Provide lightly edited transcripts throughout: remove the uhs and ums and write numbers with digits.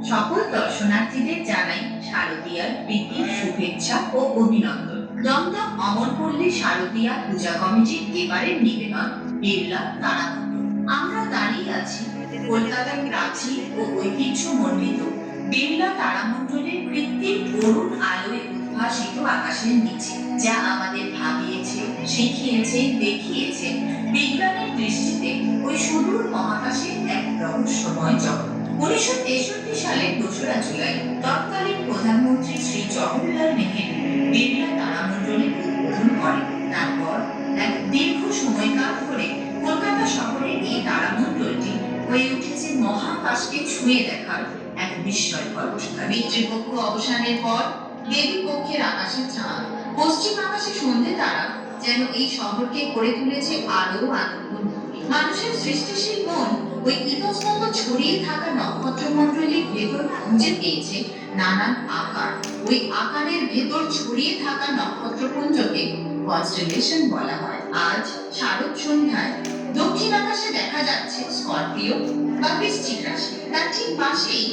সকল দর্শনার্থীদের জানাই শারদীয়ার প্রীতি, শুভেচ্ছা ও অভিনন্দন। দমদম অমরপল্লী শারদীয়া পূজা কমিটির এবারের নিবেদন বিড়লা তারামণ্ডল। আমরা দাঁড়িয়ে আছি কলকাতার প্রাচীন ও ঐতিহ্যমণ্ডিত বিড়লা তারামণ্ডলের কৃত্রিম অরুণ আলোয় উদ্ভাসিত আকাশের নিচে, যা আমাদের ভাবিয়েছে, শিখিয়েছে, দেখিয়েছে বিজ্ঞানের দৃষ্টিতে ওই সুদূর মহাকাশে এক রহস্যময় জগৎ। 1963 সালের 2রা জুলাই তৎকালীন প্রধানমন্ত্রী শ্রী জওহরলাল নেহেরু বিড়লা তারামণ্ডলের উদ্বোধন করেন। তারপর এক দীর্ঘ সময়কাল ধরে কলকাতা শহরের এই তারামণ্ডলটি হয়ে উঠেছে মহাকাশকে ছুঁয়ে দেখার এক বিস্ময়কর ঠিকানা। পিতৃপক্ষ অবসানের পর দেবী পক্ষের আকাশে চাঁদ, পশ্চিম আকাশে সন্ধে তারা যেন এই শহরকে করে তুলেছে আলো আনন্দ। মানুষের সৃষ্টিশীল মন ওই ইতস্তত ছড়িয়ে থাকা নক্ষত্রমণ্ডলীর ভেতর খুঁজে পেয়েছে নানান আকার। ওই আকারের ভেতর ছড়িয়ে থাকা নক্ষত্রপুঞ্জকে কনস্টেলেশন বলা হয়। আজ শারদ সন্ধ্যায় দক্ষিণ আকাশে দেখা যাচ্ছে স্করপিও বা বৃশ্চিক রাশি, তার ঠিক পাশেই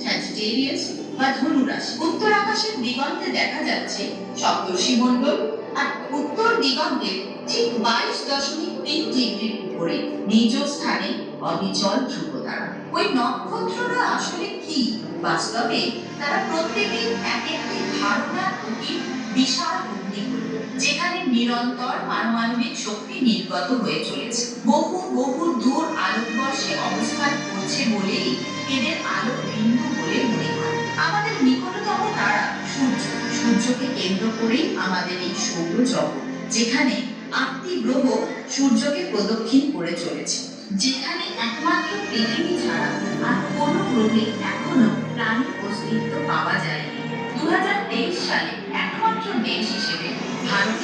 স্যাজিটেরিয়াস বা ধনু রাশি। উত্তর আকাশের দিগন্তে দেখা যাচ্ছে সপ্তর্ষি মণ্ডল, আর উত্তর দিগন্তের ঠিক 22.3 ডিগ্রির উপরে নিজ স্থানে অবিচল ধ্রুবতারা। ওই নক্ষত্ররা আসলে কি? বাস্তবে তারা প্রত্যেকেই এক একটি ধারণার অতি বিশাল অগ্নিকুণ্ড, যেখানে নিরন্তর পারমাণবিক শক্তি নির্গত হয়ে চলেছে। বহু বহু দূর আলোকবর্ষে অবস্থান করছে বলেই এদের আলো বিন্দু বলে মনে হয়। আমাদের নিকটতম তারা সূর্য। সূর্যকে কেন্দ্র করেই আমাদের এই সৌরজগৎ, যেখানে 8টি গ্রহ সূর্যকে প্রদক্ষিণ করে চলেছে, যেখানে একমাত্র পৃথিবী ছাড়া আর কোনো গ্রহে এখনো প্রাণীর অস্তিত্ব পাওয়া যায়নি। 2023 সালে একমাত্র দেশ হিসেবে ভারতের